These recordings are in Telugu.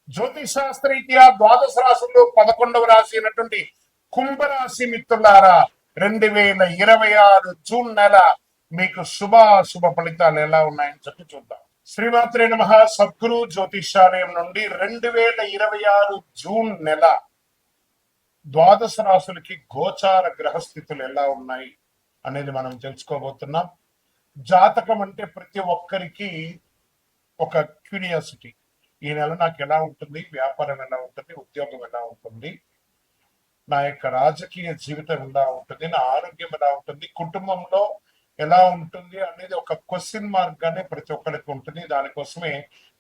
జ్యోతిషాస్త్రరీత్యా ద్వాదశ రాశుల్లో 11వ రాశి అయినటువంటి కుంభరాశి మిత్రులారా, 2026 జూన్ నెల మీకు శుభ ఫలితాలు ఎలా ఉన్నాయని చెప్పి చూద్దాం. శ్రీమాత్రే నమః. సద్గురు జ్యోతిషాలయం నుండి 2026 జూన్ నెల ద్వాదశ రాశులకి గోచార గ్రహస్థితులు ఎలా ఉన్నాయి అనేది మనం తెలుసుకోబోతున్నాం. జాతకం అంటే ప్రతి ఒక్కరికి ఒక క్యూరియాసిటీ. ఈ నెల నాకు ఎలా ఉంటుంది, వ్యాపారం ఎలా ఉంటుంది, ఉద్యోగం ఎలా ఉంటుంది, నా యొక్క రాజకీయ జీవితం ఎలా ఉంటుంది, నా ఆరోగ్యం ఎలా ఉంటుంది, కుటుంబంలో ఎలా ఉంటుంది అనేది ఒక క్వశ్చన్ మార్క్ గానే ప్రతి ఒక్కరికి ఉంటుంది. దానికోసమే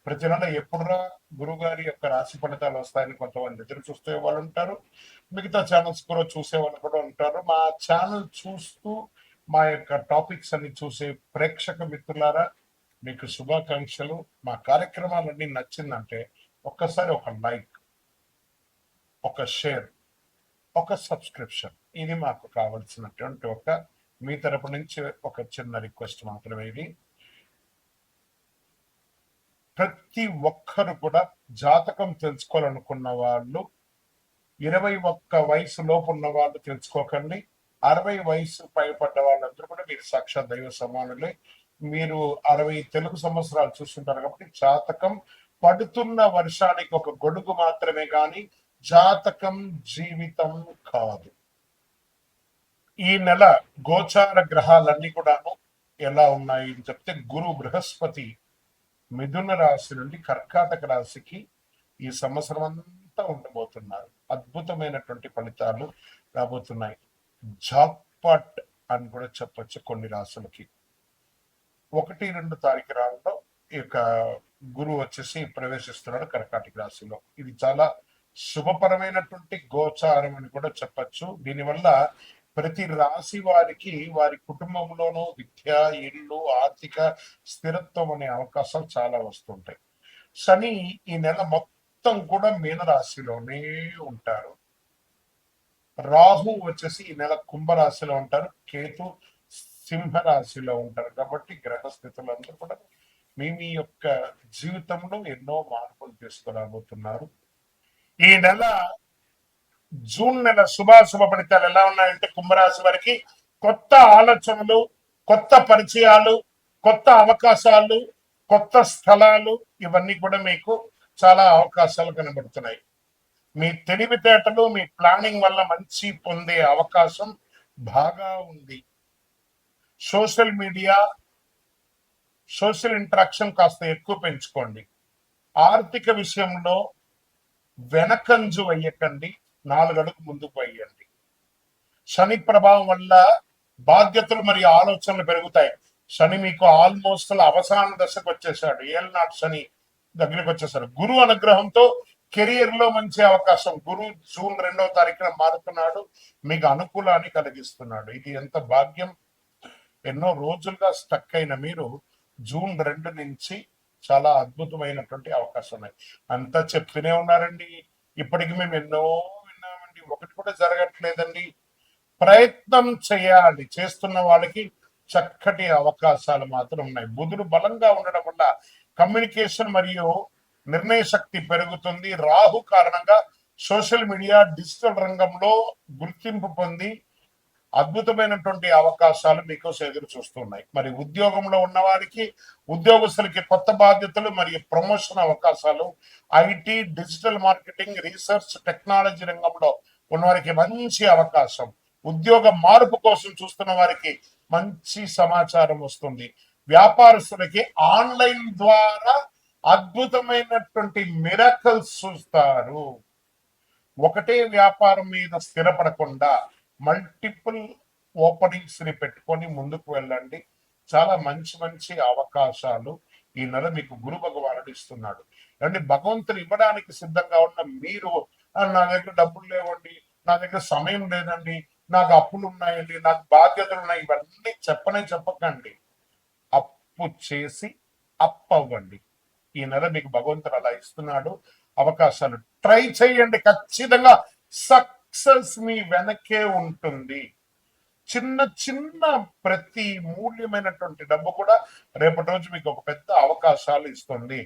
ప్రతి నెల ఎప్పుడురా గురువు గారి యొక్క రాశి ఫలితాలు వస్తాయని కొంతమంది ఎదురు చూసే వాళ్ళు ఉంటారు. మిగతా ఛానల్స్ కూడా చూసే వాళ్ళు కూడా ఉంటారు. మా ఛానల్ చూస్తూ మా యొక్క టాపిక్స్ అన్ని చూసే ప్రేక్షక మిత్రులారా, మీకు శుభాకాంక్షలు. మా కార్యక్రమాలన్నీ నచ్చిందంటే ఒక్కసారి ఒక లైక్, ఒక షేర్, ఒక సబ్స్క్రిప్షన్, ఇది మాకు కావలసినటువంటి ఒక మీ తరపు నుంచి ఒక చిన్న రిక్వెస్ట్ మాత్రమే. ఇది ప్రతి ఒక్కరు కూడా జాతకం తెలుసుకోవాలనుకున్న వాళ్ళు 21 వయసు లోపు ఉన్న వాళ్ళు తెలుసుకోకండి. 60 వయసు పైపడ్డ వాళ్ళందరూ కూడా మీరు సాక్షాత్ దైవ సమానులే. మీరు 60 తెలుగు సంవత్సరాలు చూస్తుంటారు కాబట్టి జాతకం పడుతున్న వర్షానికి ఒక గొడుగు మాత్రమే కానీ జాతకం జీవితం కాదు. ఈ నెల గోచార గ్రహాలన్నీ కూడాను ఎలా ఉన్నాయి అని చెప్తే, గురు బృహస్పతి మిథున రాశి నుండి కర్కాటక రాశికి ఈ సంవత్సరం అంతా ఉండబోతున్నారు. అద్భుతమైనటువంటి ఫలితాలు రాబోతున్నాయి. జాక్పాట్ అని కూడా చెప్పొచ్చు కొన్ని రాశులకి. 1-2 తారీఖు రావడంలో ఈ యొక్క గురువు వచ్చేసి ప్రవేశిస్తున్నాడు కర్కాటక రాశిలో. ఇది చాలా శుభపరమైనటువంటి గోచారం అని కూడా చెప్పచ్చు. దీనివల్ల ప్రతి రాశి వారికి వారి కుటుంబంలోనూ విద్య, ఇల్లు, ఆర్థిక స్థిరత్వం అనే అవకాశాలు చాలా వస్తుంటాయి. శని ఈ నెల మొత్తం కూడా మీనరాశిలోనే ఉంటారు. రాహు వచ్చేసి ఈ నెల కుంభరాశిలో ఉంటారు. కేతు సింహరాశిలో ఉంటారు. కాబట్టి గ్రహస్థితులందరూ కూడా మీ యొక్క జీవితంలో ఎన్నో మార్పులు తీసుకురాబోతున్నారు. ఈ నెల జూన్ నెల శుభ ఫలితాలు ఎలా ఉన్నాయంటే, కుంభరాశి వారికి కొత్త ఆలోచనలు, కొత్త పరిచయాలు, కొత్త అవకాశాలు, కొత్త స్థలాలు, ఇవన్నీ కూడా మీకు చాలా అవకాశాలు కనబడుతున్నాయి. మీ తెలివితేటలు, మీ ప్లానింగ్ వల్ల మంచి పొందే అవకాశం బాగా ఉంది. సోషల్ మీడియా, సోషల్ ఇంటరాక్షన్ కాస్త ఎక్కువ పెంచుకోండి. ఆర్థిక విషయంలో వెనకంజు వేయకండి, 4 అడుగు ముందుకు వేయండి. శని ప్రభావం వల్ల బాధ్యతలు మరియు ఆలోచనలు పెరుగుతాయి. శని మీకు ఆల్మోస్ట్ అవసాన దశకు వచ్చేసాడు. ఏళ్ళనాటి శని దగ్గరికి వచ్చేసాడు. గురు అనుగ్రహంతో కెరియర్ లో మంచి అవకాశం. గురు జూన్ 2వ తారీఖున మారుతున్నాడు, మీకు అనుకూలాన్ని కలిగిస్తున్నాడు. ఇది ఎంత భాగ్యం. ఎన్నో రోజులుగా స్టక్ అయిన మీరు జూన్ 2 నుంచి చాలా అద్భుతమైనటువంటి అవకాశం ఉన్నాయి. అంతా చెప్తూనే ఉన్నారండి. ఇప్పటికి మేము ఎన్నో విన్నామండి, ఒకటి కూడా జరగట్లేదండి. ప్రయత్నం చేయాలి. చేస్తున్న వాళ్ళకి చక్కటి అవకాశాలు మాత్రం ఉన్నాయి. బుధుడు బలంగా ఉండడం వల్ల కమ్యూనికేషన్ మరియు నిర్ణయ శక్తి పెరుగుతుంది. రాహు కారణంగా సోషల్ మీడియా, డిజిటల్ రంగంలో గుర్తింపు పొంది అద్భుతమైనటువంటి అవకాశాలు మీకోసం ఎదురు చూస్తున్నాయి. మరి ఉద్యోగంలో ఉన్న వారికి, ఉద్యోగస్తులకి కొత్త బాధ్యతలు మరియు ప్రమోషన్ అవకాశాలు, IT, digital marketing, research, technology రంగంలో ఉన్నవారికి మంచి అవకాశం. ఉద్యోగ మార్పు కోసం చూస్తున్న వారికి మంచి సమాచారం వస్తుంది. వ్యాపారస్తులకి ఆన్లైన్ ద్వారా అద్భుతమైనటువంటి మిరకల్స్ చూస్తారు. ఒకటే వ్యాపారం మీద స్థిరపడకుండా మల్టిపుల్ ఓపెనింగ్స్ ని పెట్టుకొని ముందుకు వెళ్ళండి. చాలా మంచి అవకాశాలు ఈ నెల మీకు గురు భగవానుడు ఇస్తున్నాడు. అంటే భగవంతుడు ఇవ్వడానికి సిద్ధంగా ఉన్న మీరు, నా దగ్గర డబ్బులు లేవండి, నా దగ్గర సమయం లేదండి, నాకు అప్పులు ఉన్నాయండి, నాకు బాధ్యతలు ఉన్నాయి, ఇవన్నీ చెప్పకండి. అప్పు చేసి అవ్వండి. ఈ నెల మీకు భగవంతుడు అలా ఇస్తున్నాడు అవకాశాలు. ట్రై చేయండి. ఖచ్చితంగా సక్సెస్ మీ వెనకే ఉంటుంది. చిన్న ప్రతి మూల్యమైనటువంటి డబ్బు కూడా రేపటి రోజు మీకు ఒక పెద్ద అవకాశాలు ఇస్తుంది.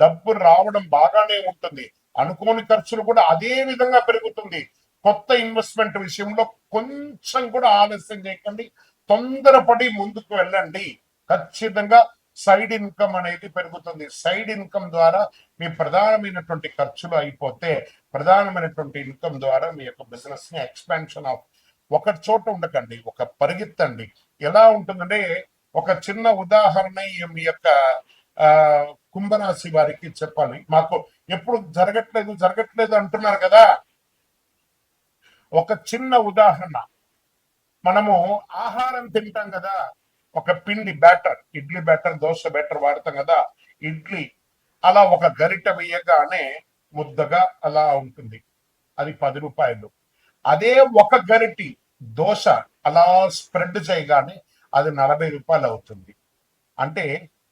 డబ్బు రావడం బాగానే ఉంటుంది, అనుకోని ఖర్చులు కూడా అదే విధంగా పెరుగుతుంది. కొత్త ఇన్వెస్ట్మెంట్ విషయంలో కొంచెం కూడా ఆలస్యం చేయకండి, తొందరపడి ముందుకు వెళ్ళండి. ఖచ్చితంగా సైడ్ ఇన్కమ్ అనేది పెరుగుతుంది. సైడ్ ఇన్కమ్ ద్వారా మీ ప్రధానమైనటువంటి ఖర్చులు అయిపోతే ప్రధానమైనటువంటి ఇన్కమ్ ద్వారా మీ యొక్క బిజినెస్ ని ఎక్స్పాన్షన్ ఆఫ్ ఒక చోట ఉండకండి, ఒక పరిగెత్తండి. ఎలా ఉంటుందంటే ఒక చిన్న ఉదాహరణ మీ యొక్క ఆ కుంభరాశి వారికి చెప్పాలి. మాకు ఎప్పుడు జరగట్లేదు జరగట్లేదు అంటున్నారు కదా. ఒక చిన్న ఉదాహరణ, మనము ఆహారం తింటాం కదా, ఒక పిండి batter, idli batter, dosa batter వాడతాం కదా. ఇడ్లీ అలా ఒక గరిట వేయగానే ముద్దగా అలా ఉంటుంది, అది 10 రూపాయలు. అదే ఒక గరిటి దోశ అలా స్ప్రెడ్ చేయగానే అది 40 రూపాయలు అవుతుంది. అంటే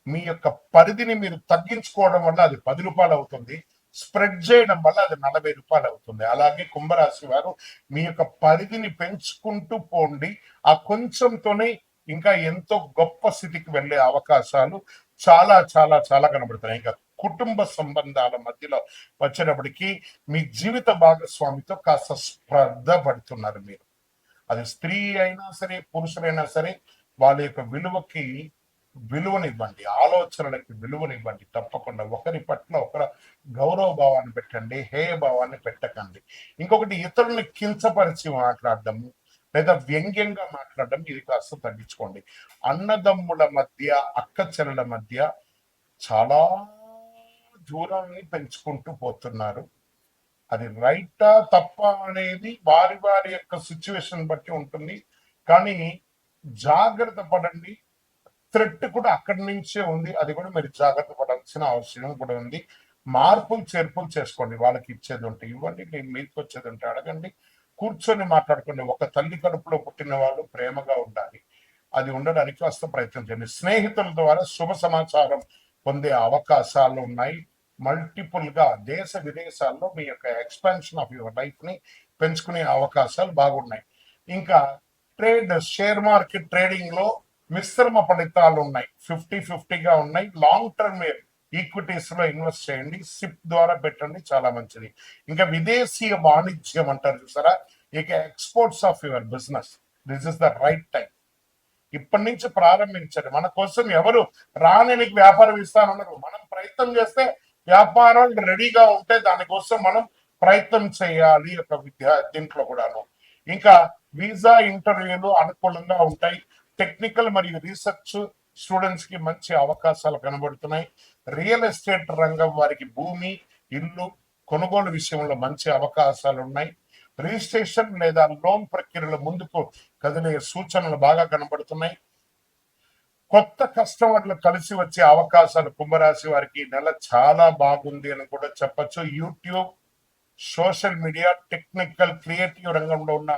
మీ యొక్క పరిధిని మీరు తగ్గించుకోవడం వల్ల అది 10 రూపాయలు అవుతుంది, స్ప్రెడ్ చేయడం వల్ల అది 40 రూపాయలు అవుతుంది. అలాగే కుంభరాశి వారు మీ యొక్క పరిధిని పెంచుకుంటూ పోండి. ఆ కొంచెంతోనే ఇంకా ఎంతో గొప్ప స్థితికి వెళ్ళే అవకాశాలు చాలా చాలా చాలా కనబడుతున్నాయి. ఇంకా కుటుంబ సంబంధాల మధ్యలో వచ్చేటప్పటికి మీ జీవిత భాగస్వామితో కాస్త స్పర్ధ పడుతున్నారు మీరు. అది స్త్రీ అయినా సరే పురుషులైనా సరే వాళ్ళ యొక్క విలువనివ్వండి, ఆలోచనలకి విలువనివ్వండి. తప్పకుండా ఒకరి పట్ల ఒకరు గౌరవ భావాన్ని పెట్టండి, హేయ భావాన్ని పెట్టకండి. ఇంకొకటి, ఇతరుల్ని కించపరిచి మాట్లాడడం లేదా వ్యంగ్యంగా మాట్లాడడం ఇది కాస్త తగ్గించుకోండి. అన్నదమ్ముల మధ్య, అక్క చెల్లెల మధ్య చాలా దూరాన్ని పెంచుకుంటూ పోతున్నారు. అది రైటా తప్ప అనేది వారి వారి యొక్క సిచ్యువేషన్ బట్టి ఉంటుంది. కానీ జాగ్రత్త పడండి. థ్రెట్ కూడా అక్కడి నుంచే ఉంది, అది కూడా మీరు జాగ్రత్త పడాల్సిన అవసరం కూడా ఉంది. మార్పులు చేర్పులు చేసుకోండి. వాళ్ళకి ఇచ్చేది ఉంటే ఇవ్వండి, మీకు వచ్చేది ఉంటే అడగండి, కూర్చొని మాట్లాడుకోండి. ఒక తల్లి కడుపులో పుట్టిన వాళ్ళు ప్రేమగా ఉండాలి, అది ఉండడానికి కాస్త ప్రయత్నం చేయండి. స్నేహితుల ద్వారా శుభ సమాచారం పొందే అవకాశాలు ఉన్నాయి. మల్టిపుల్ గా దేశ విదేశాల్లో మీ యొక్క ఎక్స్పాన్షన్ ఆఫ్ యువర్ లైఫ్ ని పెంచుకునే అవకాశాలు బాగున్నాయి. ఇంకా షేర్ మార్కెట్ ట్రేడింగ్ లో మిశ్రమ ఫలితాలు ఉన్నాయి, 50-50గా ఉన్నాయి. లాంగ్ టర్మ్ ఈక్విటీస్ లో ఇన్వెస్ట్ చేయండి, సిప్ ద్వారా పెట్టండి, చాలా మంచిది. ఇంకా విదేశీయ వాణిజ్యం అంటారు చూసారా, ఇక exports of your business, this is the right time. ఇప్పటి నుంచి ప్రారంభించండి. మన కోసం ఎవరు రానికి వ్యాపారం ఇస్తానన్నారు, మనం ప్రయత్నం చేస్తే వ్యాపారాలు రెడీగా ఉంటే దానికోసం మనం ప్రయత్నం చేయాలి. ఒక దీంట్లో కూడాను ఇంకా వీసా ఇంటర్వ్యూలు అనుకూలంగా ఉంటాయి. టెక్నికల్ మరియు రీసెర్చ్ స్టూడెంట్స్ కి మంచి అవకాశాలు కనబడుతున్నాయి. రియల్ ఎస్టేట్ రంగం వారికి భూమి, ఇల్లు కొనుగోలు విషయంలో మంచి అవకాశాలు ఉన్నాయి. రిజిస్ట్రేషన్ లేదా లోన్ ప్రక్రియలు ముందుకు కదిలే సూచనలు బాగా కనబడుతున్నాయి. కొత్త కస్టమర్లు కలిసి వచ్చే అవకాశాలు కుంభరాశి వారికి నెల చాలా బాగుంది అని కూడా చెప్పచ్చు. YouTube, social media, technical, creative రంగంలో ఉన్న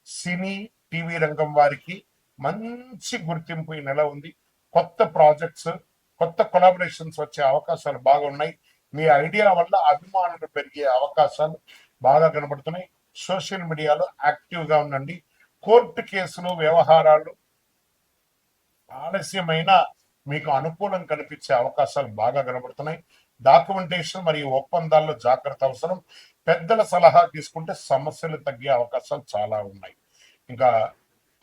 సినీ, టీవీ రంగం వారికి మంచి గుర్తింపు ఈ నెల ఉంది. కొత్త ప్రాజెక్ట్స్, కొత్త కొలాబరేషన్స్ వచ్చే అవకాశాలు బాగున్నాయి. మీ ఐడియా వల్ల అభిమానులు పెరిగే అవకాశాలు బాగా కనబడుతున్నాయి. సోషల్ మీడియాలో యాక్టివ్ గా ఉండండి. కోర్టు కేసులు, వ్యవహారాలు ఆలస్యమైన మీకు అనుకూలం కనిపించే అవకాశాలు బాగా కనబడుతున్నాయి. డాక్యుమెంటేషన్ మరియు ఒప్పందాల్లో జాగ్రత్త అవసరం. పెద్దల సలహా తీసుకుంటే సమస్యలు తగ్గే అవకాశాలు చాలా ఉన్నాయి. ఇంకా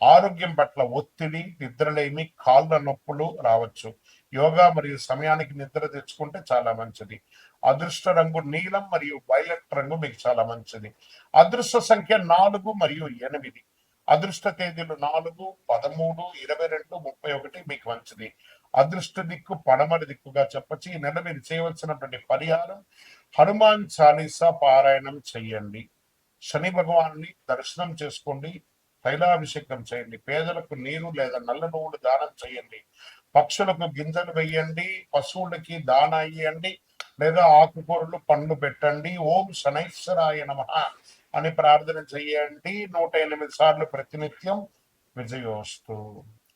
ఆరోగ్యం పట్ల ఒత్తిడి, నిద్రలేమి, కాళ్ళ నొప్పులు రావచ్చు. యోగా మరియు సమయానికి నిద్ర తెచ్చుకుంటే చాలా మంచిది. అదృష్ట రంగు నీలం మరియు వైలెట్ రంగు మీకు చాలా మంచిది. అదృష్ట సంఖ్య 4 మరియు 8. అదృష్ట తేదీలు 4, 13, 22, 31 మీకు మంచిది. అదృష్ట దిక్కు పడమరి దిక్కుగా చెప్పచ్చు. ఈ నెల మీరు చేయవలసినటువంటి పరిహారం హనుమాన్ చాలీసా పారాయణం చెయ్యండి. శని భగవాన్ని దర్శనం చేసుకోండి, తైలాభిషేకం చేయండి, పేదలకు నీరు లేదా నల్ల నువ్వులు దానం చేయండి, పక్షులకు గింజలు వేయండి, పశువులకి దానా ఇయ్యండి, లేదా ఆకుకూరలు పండ్లు పెట్టండి. ఓం శనైశ్వరాయ నమః అని ప్రార్థన చేయండి 108 సార్లు ప్రతినిత్యం. విజయోస్తు.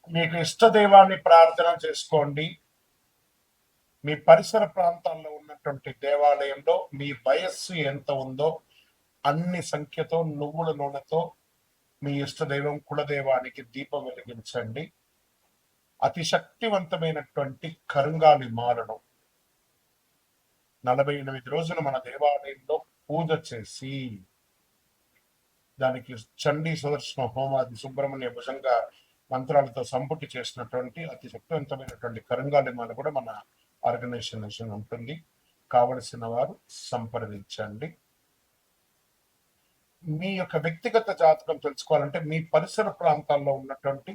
మీకు ఇష్ట దైవాన్ని ప్రార్థన చేసుకోండి. మీ పరిసర ప్రాంతాల్లో ఉన్నటువంటి దేవాలయంలో మీ వయస్సు ఎంత ఉందో అన్ని సంఖ్యతో నువ్వుల నూనెతో మీ ఇష్ట దైవం కులదైవానికి దీపం వెలిగించండి. అతి శక్తివంతమైనటువంటి కరుంగాలి మాలను 48 రోజులు మన దేవాలయంలో పూజ చేసి దానికి చండీ సుదర్శన హోమాది సుబ్రహ్మణ్య భుజంగ మంత్రాలతో సంపుటి చేసినటువంటి అతి శక్తివంతమైనటువంటి కరంగాలి మాల కూడా మన ఆర్గనైజేషన్ ఉంటుంది. కావలసిన వారు సంప్రదించండి. మీ యొక్క వ్యక్తిగత జాతకం తెలుసుకోవాలంటే మీ పరిసర ప్రాంతాల్లో ఉన్నటువంటి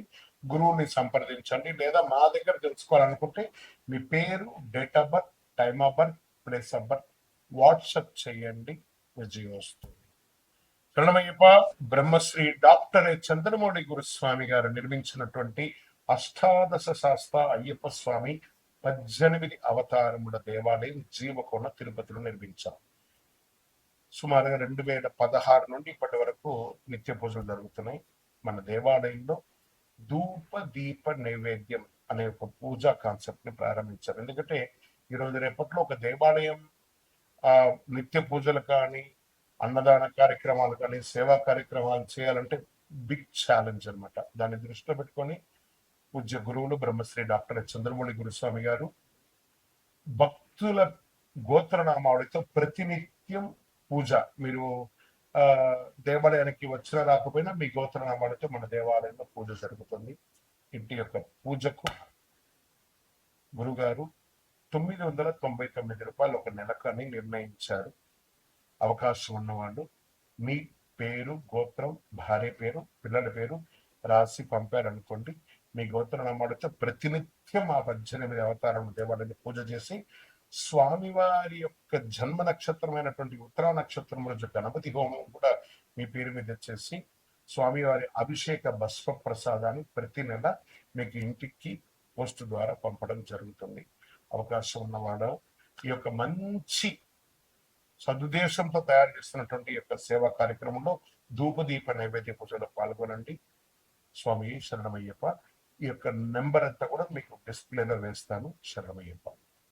గురువుని సంప్రదించండి, లేదా మా దగ్గర తెలుసుకోవాలనుకుంటే మీ పేరు, date of birth, time of birth, place of birth WhatsApp చేయండి. విజయం వస్తుంది. శరణమయ్యప్ప. బ్రహ్మశ్రీ డాక్టర్ చంద్రమౌళి గురుస్వామి గారు నిర్మించినటువంటి అష్టాదశ శాస్త్ర అయ్యప్ప స్వామి 18 అవతారముల దేవాలయం జీవకోణ తిరుపతిలో నిర్మించారు. సుమారుగా 2016 నుండి ఇప్పటి వరకు నిత్య పూజలు జరుగుతున్నాయి. మన దేవాలయంలో ధూప దీప నైవేద్యం అనే ఒక పూజా కాన్సెప్ట్ ని ప్రారంభించారు. ఎందుకంటే ఈరోజు రేపట్లో ఒక దేవాలయం నిత్య పూజలు కానీ, అన్నదాన కార్యక్రమాలు కానీ, సేవా కార్యక్రమాలు చేయాలంటే బిగ్ ఛాలెంజ్ అనమాట. దాన్ని దృష్టిలో పెట్టుకొని పూజ్య గురువులు బ్రహ్మశ్రీ డాక్టర్ చంద్రమౌళి గురుస్వామి గారు భక్తుల గోత్రనామావళితో ప్రతినిత్యం పూజ, మీరు దేవాలయానికి వచ్చిన రాకపోయినా మీ గోత్రనామాలతో మన దేవాలయంలో పూజ జరుగుతుంది. ఇంటి యొక్క పూజకు గురుగారు 999 రూపాయలు ఒక నెలకని నిర్ణయించారు. అవకాశం ఉన్నవాళ్ళు మీ పేరు, గోత్రం, భార్య పేరు, పిల్లల పేరు రాసి పంపారనుకోండి. మీ గోత్రనామాలతో ప్రతినిత్యం ఆ 18 అవతారం దేవాలయాన్ని పూజ చేసి స్వామివారి యొక్క జన్మ నక్షత్రమైనటువంటి ఉత్తరా నక్షత్రం రోజు గణపతి హోమం కూడా మీ పేరు మీద చేసి స్వామివారి అభిషేక భస్మ ప్రసాదాన్ని ప్రతి నెల మీకు ఇంటికి పోస్ట్ ద్వారా పంపడం జరుగుతుంది. అవకాశం ఉన్నవాడు ఈ యొక్క మంచి సదుద్దేశంతో తయారు చేస్తున్నటువంటి యొక్క సేవా కార్యక్రమంలో ధూపదీప నైవేద్య పూజలో పాల్గొనండి. స్వామి శరణమయ్యప్ప. ఈ యొక్క నెంబర్ అంతా కూడా మీకు డిస్ప్లేలో వేస్తాను. శరణమయ్యప్ప.